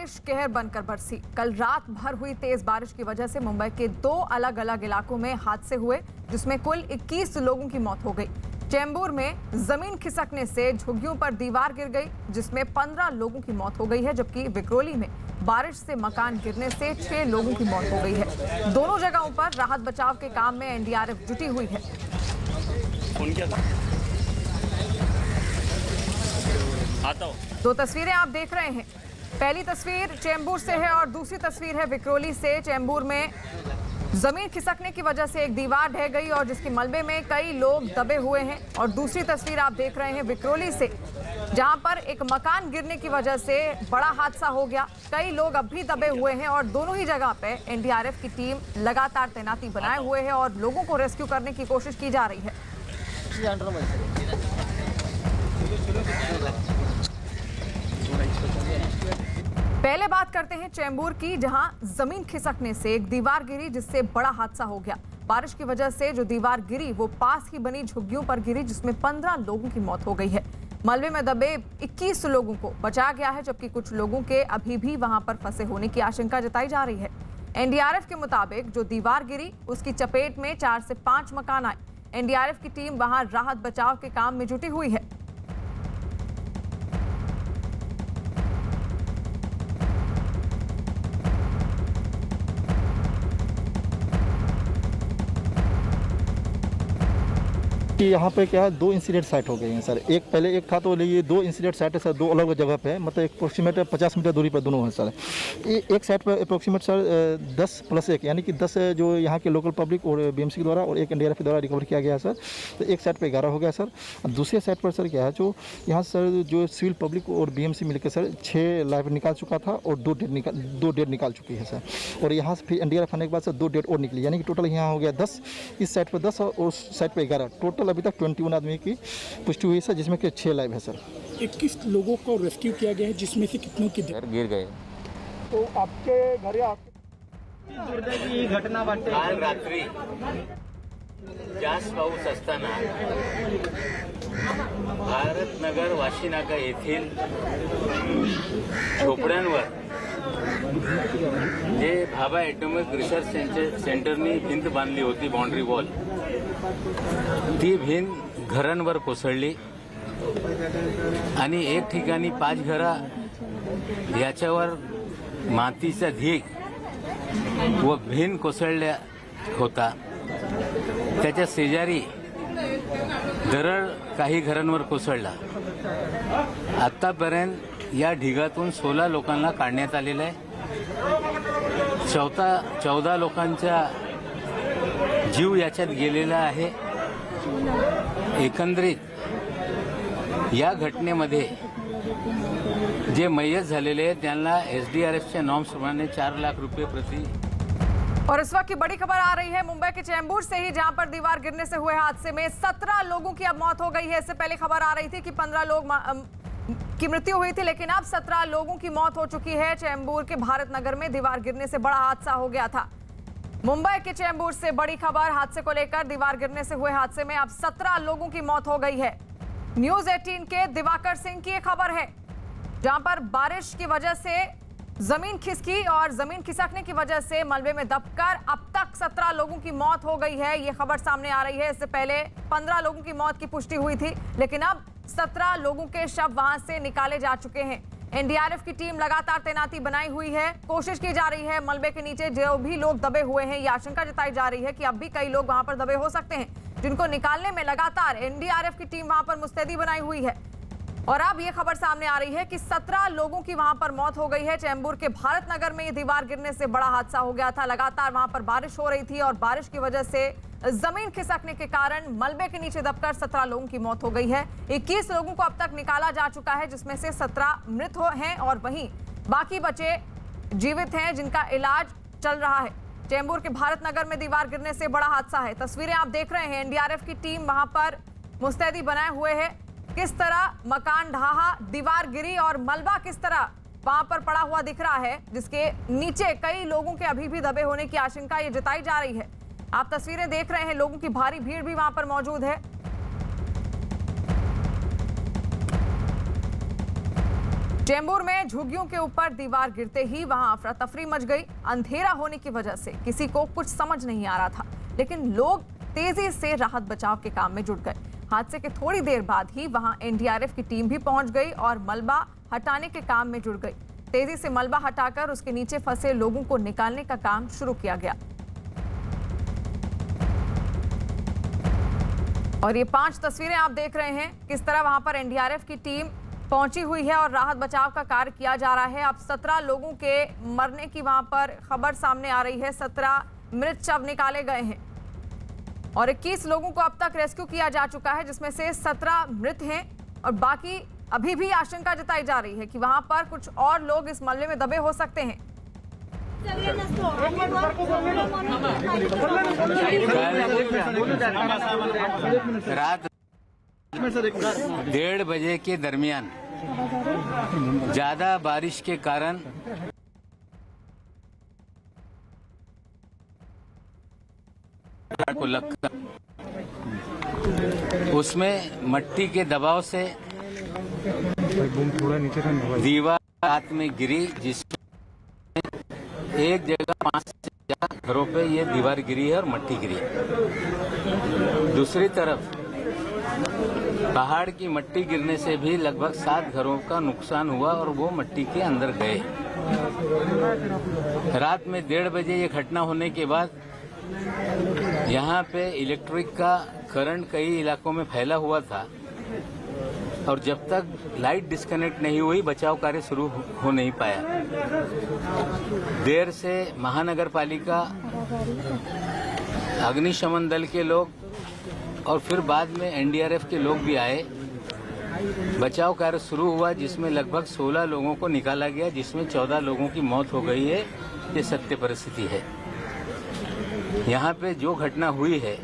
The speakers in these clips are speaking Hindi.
बारिश कहर बनकर बरसी। कल रात भर हुई तेज बारिश की वजह से मुंबई के 2 अलग अलग इलाकों में हादसे हुए, जिसमें कुल 21 लोगों की मौत हो गई। चेंबूर में जमीन खिसकने से झुग्गियों पर दीवार गिर गई, जिसमें 15 लोगों की मौत हो गई है, जबकि विक्रोली में बारिश से मकान गिरने से 6 लोगों की मौत हो गई है। दोनों जगहों पर राहत बचाव के काम में एनडीआरएफ जुटी हुई है। दो तस्वीरें आप देख रहे हैं। पहली तस्वीर चेंबूर से है और दूसरी तस्वीर है विक्रोली से। चेंबूर में जमीन खिसकने की वजह से एक दीवार ढह गई और जिसके मलबे में कई लोग दबे हुए हैं। और दूसरी तस्वीर आप देख रहे हैं विक्रोली से, जहां पर एक मकान गिरने की वजह से बड़ा हादसा हो गया। कई लोग अब भी दबे हुए हैं और दोनों ही जगह पे एनडीआरएफ की टीम लगातार तैनाती बनाए हुए है और लोगों को रेस्क्यू करने की कोशिश की जा रही है। पहले बात करते हैं चेंबूर की, जहां जमीन खिसकने से एक दीवार गिरी, जिससे बड़ा हादसा हो गया। बारिश की वजह से जो दीवार गिरी वो पास ही बनी झुग्गियों पर गिरी, जिसमें 15 लोगों की मौत हो गई है। मलबे में दबे 21 लोगों को बचाया गया है, जबकि कुछ लोगों के अभी भी वहां पर फंसे होने की आशंका जताई जा रही है। एनडीआरएफ के मुताबिक जो दीवार गिरी उसकी चपेट में 4 से 5 मकान आए। एनडीआरएफ की टीम वहां राहत बचाव के काम में जुटी हुई है। कि यहाँ पे क्या है, 2 इंसिडेंट साइट हो गए हैं सर। एक पहले एक था, तो ये 2 इंसिडेंट साइट है सर, 2 अलग जगह पे है। मतलब अप्रोक्सीमेट 50 मीटर दूरी पर दोनों है सर। एक साइट पर अप्रोक्सीमेट सर 10+1 यानी कि 10 जो यहाँ के लोकल पब्लिक और बीएमसी के द्वारा और एक एनडीआरएफ के द्वारा रिकवर किया गया है सर। तो एक साइट पर 11 हो गया सर। दूसरे साइट पर सर क्या है, जो यहाँ सर जो सिविल पब्लिक और बीएमसी मिलकर सर 6 लाइफ निकाल चुका था और 2 डेड निकाल चुकी है सर। और यहाँ से फिर एनडीआरएफ आने के बाद सर 2 डेड और निकली, यानी कि टोटल यहाँ हो गया 10। इस साइड पर 10 और उस साइड पर 11, टोटल अभी तक 21 आदमी की पुष्टि हुई है सर, जिसमें कि 6 लाइव है सर। 21 लोगों को रेस्क्यू किया गया है, जिसमें से कितनों की घर गिर गए। तो आपके घर या दुर्दैवी घटना वाटते. काल रात्री जास्त पाऊस असताना भारतनगर वाशीनाका येथील झोपड्यांवर जे भाभा ॲटॉमिक रिसर्च सेंटरनी भिंत बांधली होती, बाउंड्री वॉल, ती भिंत घरांवर कोसळली आणि एक ठिकाणी 5 घरं याच्यावर मातीचा ढीग व भिंत कोसळल्या होता. त्याच्या शेजारी दरड काही घरांवर कोसळला. आतापर्यंत या ढिगातून 16 लोकांना काढण्यात आलेलं आहे. 14 लोकांचा जीव याच्यात गेलेला आहे. एकंदरीत या घटनेमध्ये जे मयत झालेले आहेत त्यांना एसडीआरएफच्या नॉर्म्स प्रमाणे 4 लाख रुपये प्रति. और इस वक्त की बड़ी खबर आ रही है मुंबई के चेंबूर से ही, जहां पर दीवार गिरने से हुए हादसे में 17 लोगों की अब मौत हो गई है। इससे पहले खबर आ रही थी कि 15 लोग की मृत्यु हुई थी, लेकिन अब 17 लोगों की मौत हो चुकी है। चेंबूर के भारत नगर में दीवार गिरने से बड़ा हादसा हो गया था। मुंबई के चेंबूर से बड़ी खबर हादसे को लेकर। दीवार गिरने से हुए हादसे में अब 17 लोगों की मौत हो गई है। न्यूज 18 के दिवाकर सिंह की एक खबर है, जहां पर बारिश की वजह से जमीन खिसकी और जमीन खिसकने की वजह से मलबे में दबकर अब तक 17 लोगों की मौत हो गई है। ये खबर सामने आ रही है। इससे पहले 15 लोगों की मौत की पुष्टि हुई थी, लेकिन अब 17 लोगों के शव वहां से निकाले जा चुके हैं। एनडीआरएफ की टीम लगातार तैनाती बनाई हुई है। कोशिश की जा रही है मलबे के नीचे जो भी लोग दबे हुए हैं, ये आशंका जताई जा रही है कि अब भी कई लोग वहां पर दबे हो सकते हैं, जिनको निकालने में लगातार एनडीआरएफ की टीम वहां पर मुस्तैदी बनाई हुई है। और अब ये खबर सामने आ रही है कि 17 लोगों की वहां पर मौत हो गई है। चेंबूर के भारत नगर में ये दीवार गिरने से बड़ा हादसा हो गया था। लगातार वहां पर बारिश हो रही थी और बारिश की वजह से जमीन खिसकने के कारण मलबे के नीचे दबकर 17 लोगों की मौत हो गई है। 21 लोगों को अब तक निकाला जा चुका है, जिसमें से 17 मृत हैं और वहीं बाकी बचे जीवित हैं, जिनका इलाज चल रहा है। चेंबूर के भारत नगर में दीवार गिरने से बड़ा हादसा है। तस्वीरें आप देख रहे हैं। एनडीआरएफ की टीम वहां पर मुस्तैदी बनाए हुए है। किस तरह मकान ढहा, दीवार गिरी और मलबा किस तरह वहां पर पड़ा हुआ दिख रहा है, जिसके नीचे कई लोगों के अभी भी दबे होने की आशंका ये जताई जा रही है। आप तस्वीरें देख रहे हैं, लोगों की भारी भीड़ भी वहां पर मौजूद है। चेंबूर में झुग्गियों के ऊपर दीवार गिरते ही वहां अफरा तफरी मच गई। अंधेरा होने की वजह से किसी को कुछ समझ नहीं आ रहा था, लेकिन लोग तेजी से राहत बचाव के काम में जुट गए। हादसे के थोड़ी देर बाद ही वहां एनडीआरएफ की टीम भी पहुंच गई और मलबा हटाने के काम में जुट गई। तेजी से मलबा हटाकर उसके नीचे फंसे लोगों को निकालने का काम शुरू किया गया। और ये 5 तस्वीरें आप देख रहे हैं, किस तरह वहां पर एनडीआरएफ की टीम पहुंची हुई है और राहत बचाव का कार्य किया जा रहा है। अब 17 लोगों के मरने की वहां पर खबर सामने आ रही है। 17 मृत शव निकाले गए हैं और 21 लोगों को अब तक रेस्क्यू किया जा चुका है, जिसमें से 17 मृत हैं और बाकी अभी भी आशंका जताई जा रही है कि वहां पर कुछ और लोग इस मलबे में दबे हो सकते हैं। रात 1:30 बजे के दरमियान ज्यादा बारिश के कारण को लगता उसमें मट्टी के दबाव से दीवार रात में गिरी, जिसमें एक जगह 5 से ज्यादा घरों पे ये दीवार गिरी है और मट्टी गिरी है। दूसरी तरफ पहाड़ की मट्टी गिरने से भी लगभग 7 घरों का नुकसान हुआ और वो मट्टी के अंदर गए। रात में 1:30 बजे ये घटना होने के बाद यहाँ पे इलेक्ट्रिक का करंट कई इलाकों में फैला हुआ था और जब तक लाइट डिस्कनेक्ट नहीं हुई बचाव कार्य शुरू हो नहीं पाया। देर से महानगर पालिका, अग्निशमन दल के लोग और फिर बाद में एनडीआरएफ के लोग भी आए। बचाव कार्य शुरू हुआ, जिसमें लगभग 16 लोगों को निकाला गया, जिसमें 14 लोगों की मौत हो गई है। ये सत्य परिस्थिति है। यहाँ पे जो घटना हुई है,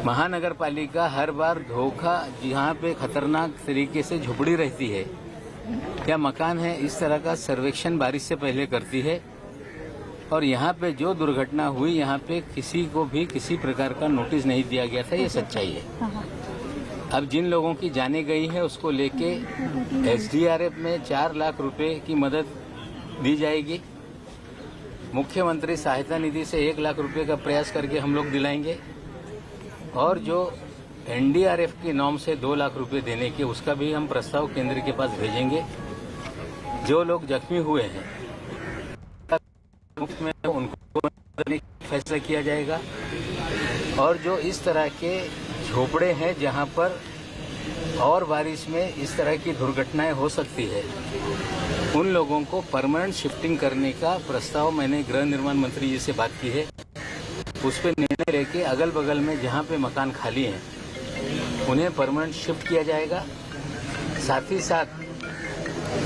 महानगर पालिका हर बार धोखा, जहाँ पे खतरनाक तरीके से झुपड़ी रहती है या मकान है, इस तरह का सर्वेक्षण बारिश से पहले करती है। और यहाँ पे जो दुर्घटना हुई, यहाँ पे किसी को भी किसी प्रकार का नोटिस नहीं दिया गया था। ये सच्चाई है। अब जिन लोगों की जाने गई है उसको लेके एसडीआरएफ में 4 लाख रुपए की मदद दी जाएगी। मुख्यमंत्री सहायता निधि से 1 लाख रुपए का प्रयास करके हम लोग दिलाएंगे और जो एनडीआरएफ की नॉर्म से 2 लाख रुपए देने के, उसका भी हम प्रस्ताव केंद्र के पास भेजेंगे। जो लोग जख्मी हुए हैं मुफ्त में उनको देने का फैसला किया जाएगा और जो इस तरह के झोपड़े हैं जहां पर और बारिश में इस तरह की दुर्घटनाएं हो सकती है, उन लोगों को परमानेंट शिफ्टिंग करने का प्रस्ताव मैंने गृह निर्माण मंत्री जी से बात की है। उस पर निर्णय लेके अगल बगल में जहां पे मकान खाली हैं उन्हें परमानेंट शिफ्ट किया जाएगा। साथ ही साथ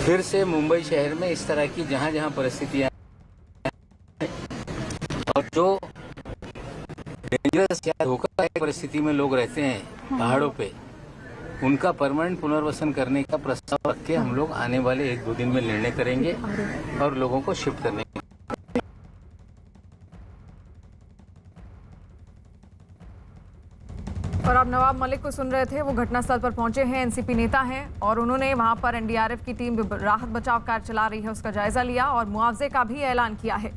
फिर से मुंबई शहर में इस तरह की जहां जहां परिस्थितियां और जो डेंजरस या धोखादायक परिस्थिति में लोग रहते हैं पहाड़ों पे, उनका परमानेंट पुनर्वसन करने का प्रस्ताव रख के हम लोग आने वाले 1-2 दिन में निर्णय करेंगे और लोगों को शिफ्ट करने। और अब नवाब मलिक को सुन रहे थे, वो घटनास्थल पर पहुंचे हैं, एनसीपी नेता हैं और उन्होंने वहां पर एनडीआरएफ की टीम राहत बचाव कार्य चला रही है उसका जायजा लिया और मुआवजे का भी ऐलान किया है।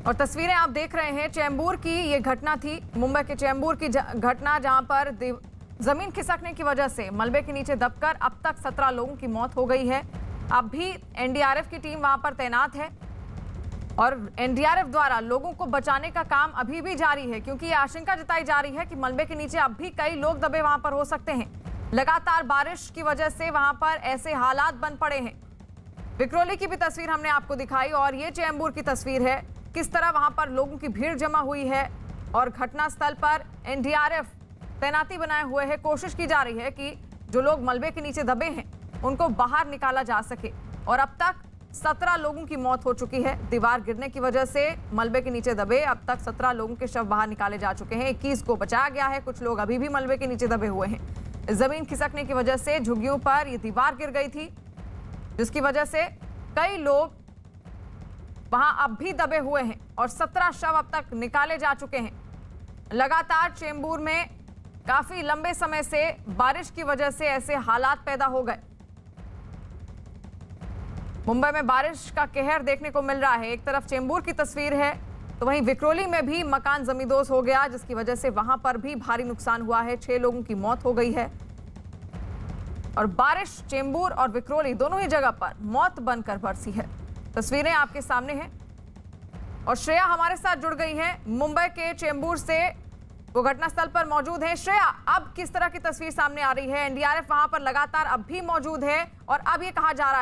और तस्वीरें आप देख रहे हैं, चेंबूर की ये घटना थी, मुंबई के चेंबूर की घटना, जहां पर जमीन खिसकने की वजह से मलबे के नीचे दबकर अब तक 17 लोगों की मौत हो गई है। अब भी एनडीआरएफ की टीम वहां पर तैनात है और एनडीआरएफ द्वारा लोगों को बचाने का काम अभी भी जारी है, क्योंकि ये आशंका जताई जा रही है कि मलबे के नीचे अब भी कई लोग दबे वहां पर हो सकते हैं। लगातार बारिश की वजह से वहां पर ऐसे हालात बन पड़े हैं। विक्रोली की भी तस्वीर हमने आपको दिखाई और ये चेंबूर की तस्वीर है, किस तरह वहां पर लोगों की भीड़ जमा हुई है और घटनास्थल पर एनडीआरएफ तैनाती बनाए हुए है। कोशिश की जा रही है कि जो लोग मलबे के नीचे दबे हैं उनको बाहर निकाला जा सके और अब तक 17 लोगों की मौत हो चुकी है। दीवार गिरने की वजह से मलबे के नीचे दबे अब तक 17 लोगों के शव बाहर निकाले जा चुके हैं। 21 को बचाया गया है, कुछ लोग अभी भी मलबे के नीचे दबे हुए हैं। जमीन खिसकने की वजह से झुग्गियों पर ये दीवार गिर गई थी, जिसकी वजह से कई लोग वहां अब भी दबे हुए हैं और 17 शव अब तक निकाले जा चुके हैं। लगातार चेंबूर में काफी लंबे समय से बारिश की वजह से ऐसे हालात पैदा हो गए। मुंबई में बारिश का कहर देखने को मिल रहा है। एक तरफ चेंबूर की तस्वीर है तो वहीं विक्रोली में भी मकान जमींदोज हो गया, जिसकी वजह से वहां पर भी भारी नुकसान हुआ है। 6 लोगों की मौत हो गई है और बारिश चेंबूर और विक्रोली दोनों ही जगह पर मौत बनकर बरसी है। तस्वीरें आपके सामने हैं और श्रेया हमारे साथ जुड़ गई हैं मुंबई के चेंबूर से। वो घटनास्थल पर मौजूद है। श्रेया, अब किस तरह की तस्वीर सामने आ रही है? एनडीआरएफ वहां पर लगातार अब भी मौजूद है और अब ये कहा जा रहा है